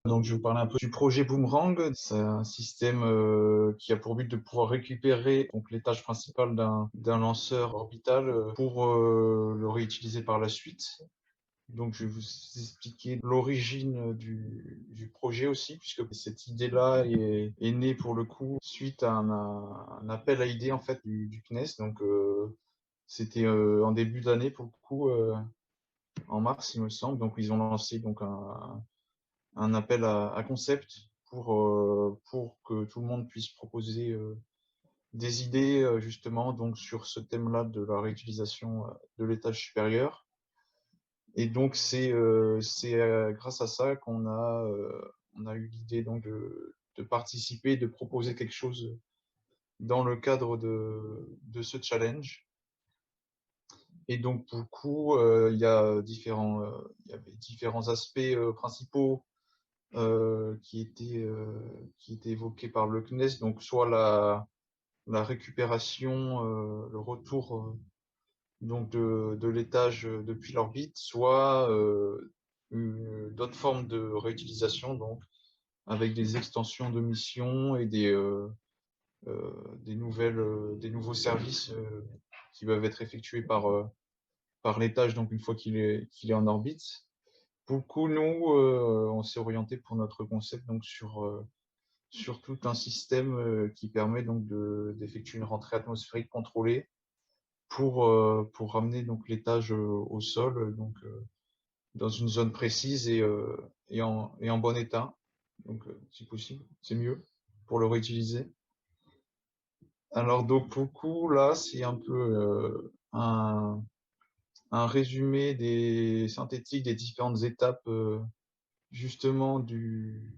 Donc, je vais vous parler un peu du projet Boomerang. C'est un système qui a pour but de pouvoir récupérer donc l'étage principal d'un lanceur orbital pour le réutiliser par la suite. Donc, je vais vous expliquer l'origine du projet aussi, puisque cette idée-là est née pour le coup suite à un appel à idées en fait du CNES. Donc, c'était en début d'année pour le coup, en mars il me semble. Donc, ils ont lancé donc un appel à concept pour que tout le monde puisse proposer des idées justement donc sur ce thème-là de la réutilisation de l'étage supérieur. Et donc c'est grâce à ça on a eu l'idée donc de participer, de proposer quelque chose dans le cadre de ce challenge. Et donc pour le coup, il y avait différents aspects principaux qui était évoqué par le CNES, donc soit la récupération, le retour donc de l'étage depuis l'orbite, soit d'autres formes de réutilisation, donc avec des extensions de mission et des nouveaux services qui peuvent être effectués par l'étage, donc une fois qu'il est en orbite. Pour le coup, nous, on s'est orienté pour notre concept donc sur tout un système qui permet donc d'effectuer une rentrée atmosphérique contrôlée pour ramener donc l'étage au sol, dans une zone précise et en bon état. Donc, si possible, c'est mieux pour le réutiliser. Alors, donc, pour le coup, là, c'est un peu un résumé des synthétiques des différentes étapes, justement, du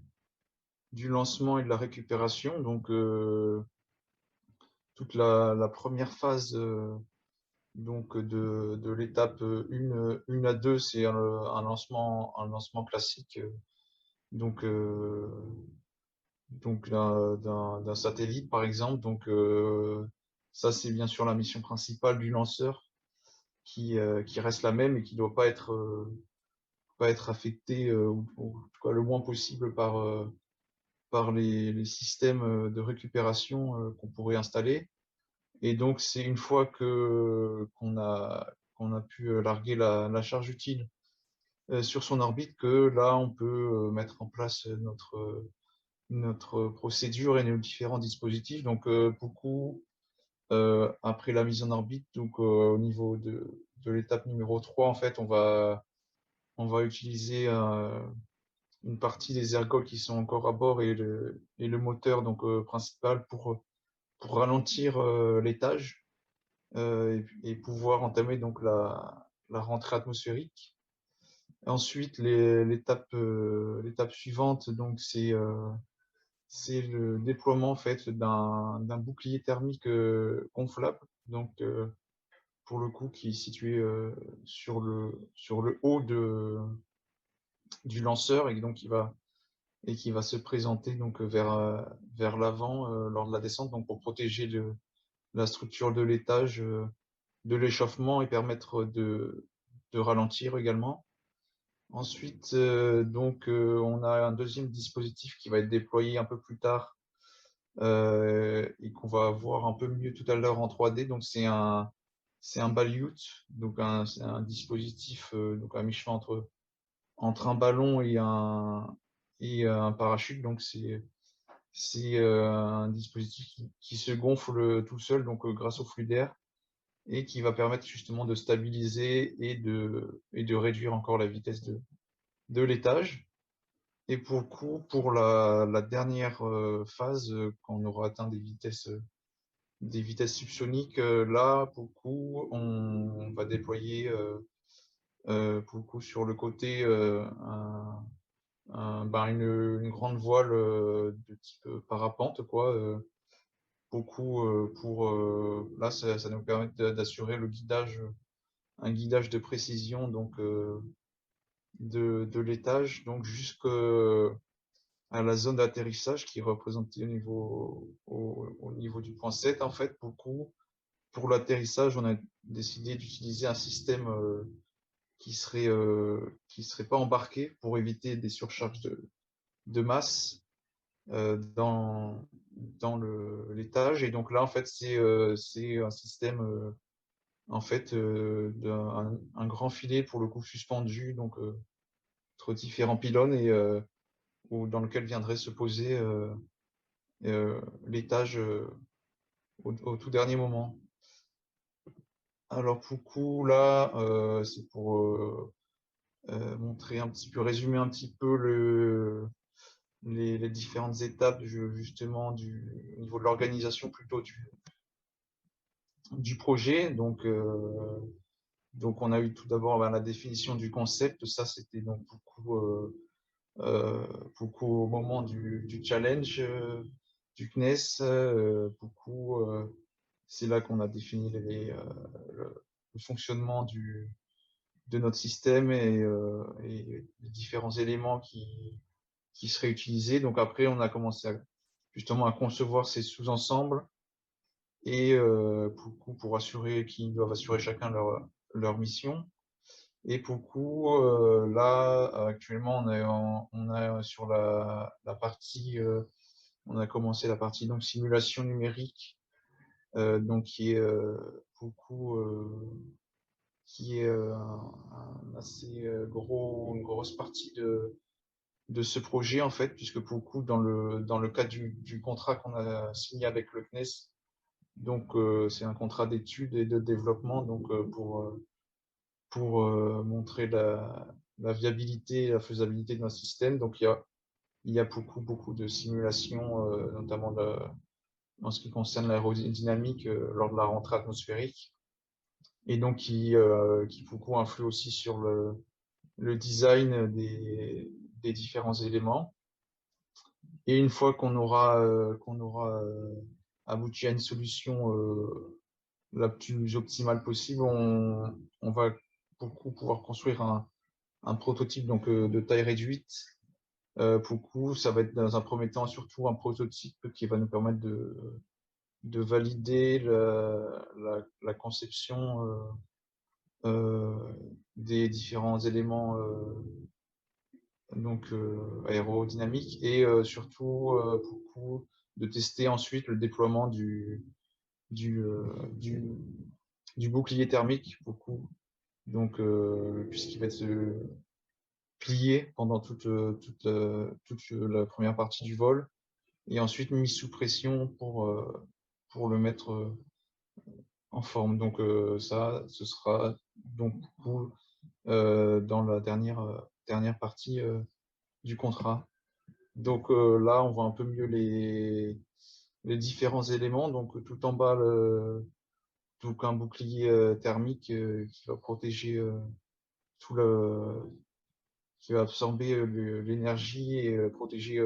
lancement et de la récupération. Donc, toute la première phase donc de l'étape 1 à 2, c'est un lancement classique donc d'un satellite par exemple. Donc ça c'est bien sûr la mission principale du lanceur qui reste la même et qui doit pas être affectée ou en tout cas le moins possible par les systèmes de récupération qu'on pourrait installer. Et donc, c'est une fois qu'on a pu larguer la charge utile sur son orbite que là, on peut mettre en place notre procédure et nos différents dispositifs. Donc, beaucoup après la mise en orbite, donc au niveau de l'étape numéro 3, en fait, on va utiliser une partie des ergols qui sont encore à bord et le moteur donc principal pour ralentir l'étage et pouvoir entamer donc la rentrée atmosphérique. Ensuite, l'étape suivante, donc c'est le déploiement en fait d'un bouclier thermique gonflable, donc pour le coup qui est situé sur le haut du lanceur et donc qui va se présenter donc vers l'avant lors de la descente, donc pour protéger la structure de l'étage de l'échauffement et permettre de ralentir également. Ensuite, on a un deuxième dispositif qui va être déployé un peu plus tard et qu'on va voir un peu mieux tout à l'heure en 3D. Donc, c'est un Balyut, donc c'est un dispositif donc à mi-chemin entre un ballon et un parachute. Donc, c'est un dispositif qui se gonfle tout seul, donc grâce au flux d'air et qui va permettre justement de stabiliser et de réduire encore la vitesse de l'étage. Et pour le coup, pour la dernière phase, quand on aura atteint des vitesses subsoniques, là, pour le coup, on va déployer pour le coup sur le côté une grande voile de type parapente, quoi. Beaucoup pour là, ça nous permet d'assurer le guidage un guidage de précision donc de l'étage donc jusqu'à la zone d'atterrissage qui est représentée au niveau du point 7 en fait. Pour l'atterrissage, on a décidé d'utiliser un système qui serait pas embarqué pour éviter des surcharges de masse dans l'étage. Et donc là, en fait, c'est un système en fait un grand filet pour le coup suspendu donc entre différents pylônes et dans lequel viendrait se poser l'étage au tout dernier moment. Alors pour le coup, là, c'est pour montrer un petit peu, résumer un petit peu les différentes étapes justement au niveau de l'organisation plutôt du projet. Donc on a eu tout d'abord la définition du concept. Ça, c'était donc beaucoup au moment du challenge du CNES. C'est là qu'on a défini le fonctionnement de notre système et les différents éléments qui seraient utilisés. Donc après, on a commencé justement à concevoir ces sous-ensembles et pour assurer qu'ils doivent assurer chacun leur mission. Et pour le coup, là, actuellement, on a sur la partie, on a commencé la partie donc simulation numérique, donc qui est beaucoup, qui est un assez une grosse partie de ce projet en fait, puisque pour le coup, dans le cadre du contrat qu'on a signé avec le CNES, donc c'est un contrat d'études et de développement, donc pour montrer la viabilité et la faisabilité de notre système. Donc, il y a beaucoup de simulations, notamment en ce qui concerne l'aérodynamique lors de la rentrée atmosphérique, et donc qui beaucoup influe aussi sur le design des différents éléments. Et une fois qu'on aura abouti à une solution la plus optimale possible, on va beaucoup pouvoir construire un prototype donc de taille réduite. Pour le coup, ça va être dans un premier temps surtout un prototype qui va nous permettre de valider la conception des différents éléments donc aérodynamiques et surtout pour le coup, de tester ensuite le déploiement du, euh, du, du bouclier thermique beaucoup. Donc, puisqu'il va être plié pendant toute la première partie du vol et ensuite mis sous pression pour le mettre en forme. Donc, ça, ce sera donc beaucoup dans la dernière partie du contrat. Donc là, on voit un peu mieux les différents éléments. Donc, tout en bas, donc un bouclier thermique qui va protéger tout le, qui va absorber l'énergie et protéger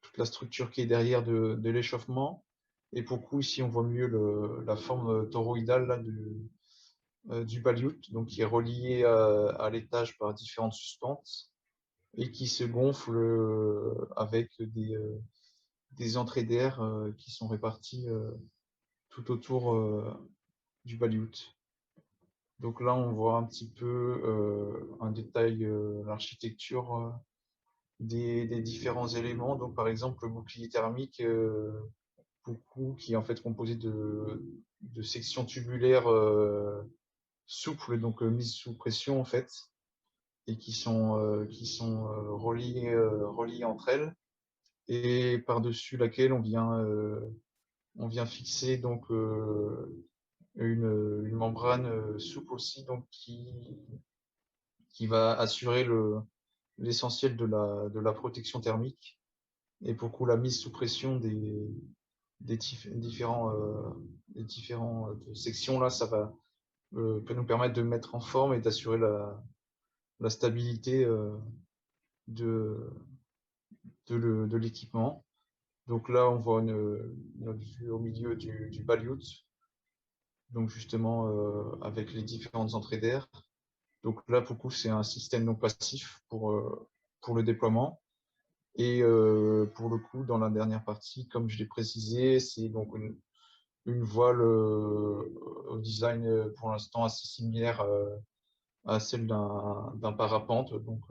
toute la structure qui est derrière de l'échauffement. Et pour le coup, ici, on voit mieux la forme toroïdale là, du balyut, donc qui est relié à l'étage par différentes suspentes et qui se gonfle avec des entrées d'air qui sont réparties tout autour du balyut. Donc là, on voit un petit peu un détail, l'architecture des différents éléments. Donc, par exemple, le bouclier thermique, beaucoup, qui est en fait composé de sections tubulaires souples, donc mises sous pression en fait, et qui sont reliées entre elles, et par-dessus laquelle on vient fixer donc une membrane souple aussi, donc qui va assurer l'essentiel de la protection thermique et pour coup la mise sous pression des différents sections là, ça va peut nous permettre de mettre en forme et d'assurer la stabilité de, de l'équipement. Donc là, on voit notre vue au milieu du balyut, donc justement avec les différentes entrées d'air. Donc là, pour le coup, c'est un système non passif pour le déploiement. Et pour le coup, dans la dernière partie, comme je l'ai précisé, c'est donc une voile au design pour l'instant assez similaire à celle d'un parapente, donc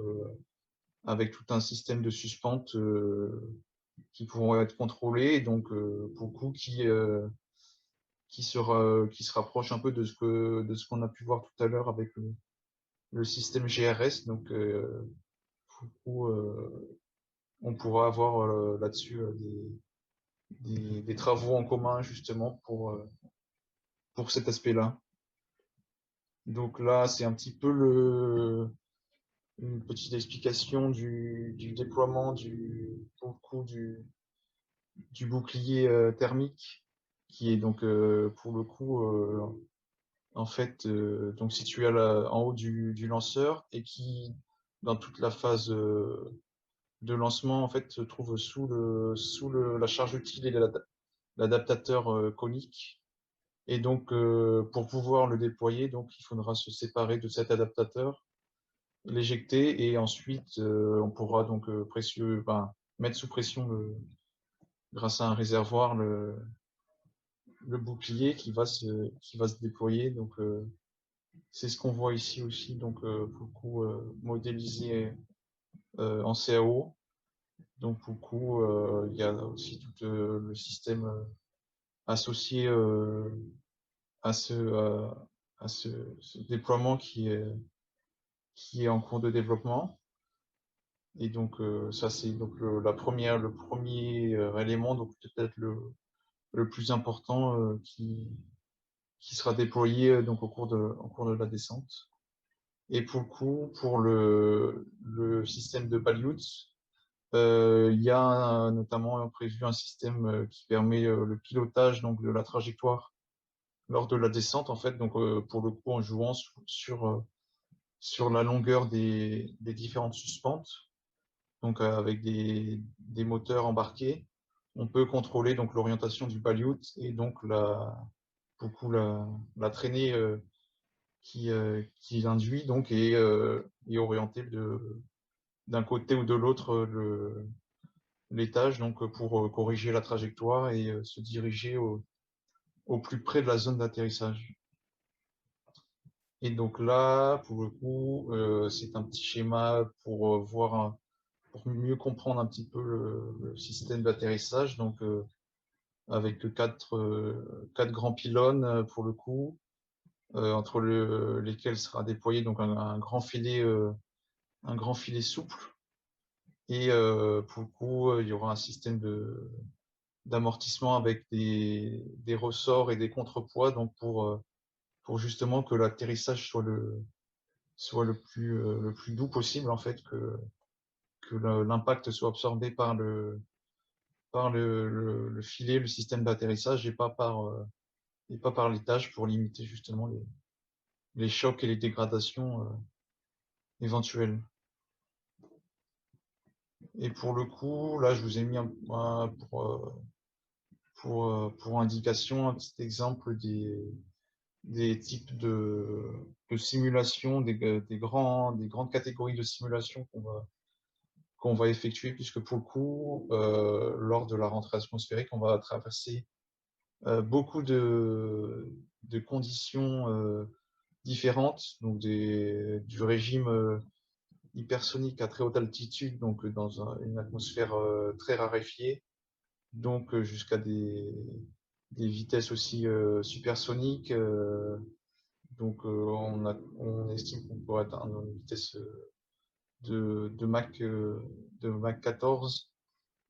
avec tout un système de suspente qui pourront être contrôlés, donc beaucoup qui se rapproche un peu de ce qu'on a pu voir tout à l'heure avec le système GRS. Donc, où, on pourra avoir là-dessus des travaux en commun justement pour cet aspect-là. Donc là, c'est un petit peu une petite explication du déploiement pour le coup, du bouclier thermique, qui est donc pour le coup en fait donc situé en haut du lanceur et qui, dans toute la phase de lancement, en fait, se trouve la charge utile et l'adaptateur conique. Et donc, pour pouvoir le déployer, donc, il faudra se séparer de cet adaptateur, l'éjecter et ensuite, on pourra donc mettre sous pression grâce à un réservoir le bouclier qui va se déployer. Donc, c'est ce qu'on voit ici aussi, donc beaucoup modélisé en CAO. Donc, beaucoup, il y a aussi tout le système associé à ce déploiement qui est en cours de développement. Et donc, ça, c'est donc le premier élément, donc peut-être le plus important qui sera déployé donc au cours de la descente. Et pour le coup, pour le système de Balyout, il y a notamment prévu un système qui permet le pilotage donc de la trajectoire lors de la descente, en fait. Donc, pour le coup, en jouant sur la longueur des différentes suspentes, donc avec des moteurs embarqués, on peut contrôler donc l'orientation du Balyout et donc beaucoup la traînée qui induit donc est orientée d'un côté ou de l'autre l'étage donc pour corriger la trajectoire et se diriger au plus près de la zone d'atterrissage. Et donc là, pour le coup, c'est un petit schéma pour pour mieux comprendre un petit peu le système d'atterrissage. Donc avec quatre grands pylônes pour le coup, entre lesquels sera déployé donc un grand filet souple. Et pour le coup, il y aura un système d'amortissement avec des ressorts et des contrepoids, donc pour justement que l'atterrissage soit le plus doux possible, en fait, que l'impact soit absorbé par le filet, le système d'atterrissage et pas par l'étage pour limiter justement les chocs et les dégradations éventuelles. Et pour le coup, là, je vous ai mis pour indication un petit exemple des types de simulations, des grandes catégories de simulations qu'on va effectuer, puisque pour le coup, lors de la rentrée atmosphérique, on va traverser beaucoup de conditions différentes, donc du régime hypersonique à très haute altitude, donc dans une atmosphère très raréfiée, donc jusqu'à des vitesses aussi supersoniques. Donc on estime qu'on pourrait atteindre une vitesse de Mach 14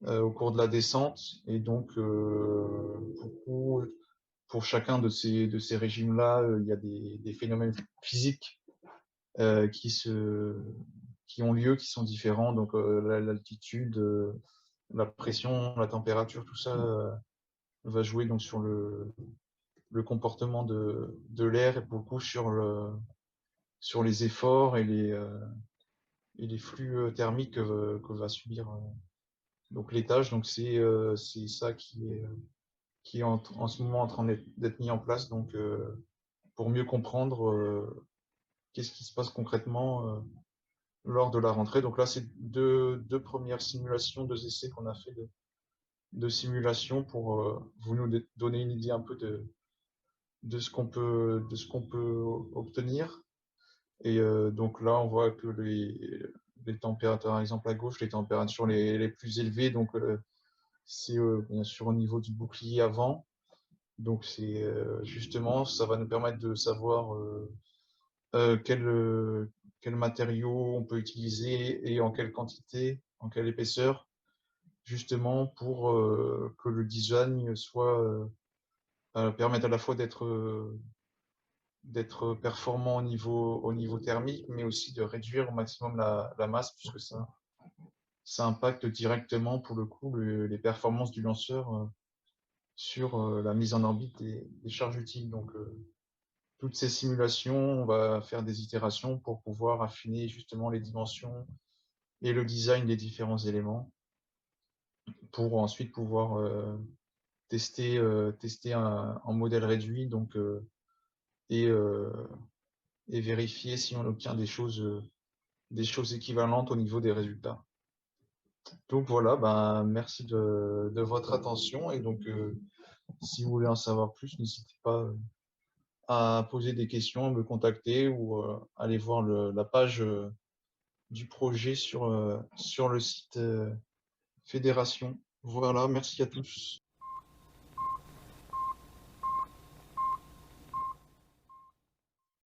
au cours de la descente. Et donc pour chacun de ces régimes-là, il y a des phénomènes physiques euh, qui se qui ont lieu, qui sont différents. Donc l'altitude, la pression, la température, tout ça va jouer donc sur le comportement de l'air et beaucoup sur les efforts et les flux thermiques que va subir donc l'étage. Donc c'est ça qui est en ce moment en train d'être mis en place donc pour mieux comprendre qu'est-ce qui se passe concrètement lors de la rentrée. Donc là, c'est deux premières simulations, deux essais qu'on a fait de simulation pour vous nous donner une idée un peu de ce qu'on peut obtenir. Et donc là, on voit que les températures, par exemple à gauche, les températures les plus élevées, donc c'est bien sûr au niveau du bouclier avant. Donc c'est justement, ça va nous permettre de savoir quel matériau on peut utiliser et en quelle quantité, en quelle épaisseur, justement pour que le design soit permette à la fois d'être performant au niveau thermique, mais aussi de réduire au maximum la masse, puisque ça impacte directement, pour le coup, les performances du lanceur sur la mise en orbite des charges utiles. Donc, toutes ces simulations, on va faire des itérations pour pouvoir affiner justement les dimensions et le design des différents éléments, pour ensuite pouvoir tester en modèle réduit, donc, et, euh, et vérifier si on obtient des choses équivalentes au niveau des résultats. Donc voilà, ben, merci de votre attention. Et donc, si vous voulez en savoir plus, n'hésitez pas à poser des questions, à me contacter ou aller voir la page du projet sur le site Fédération. Voilà, merci à tous.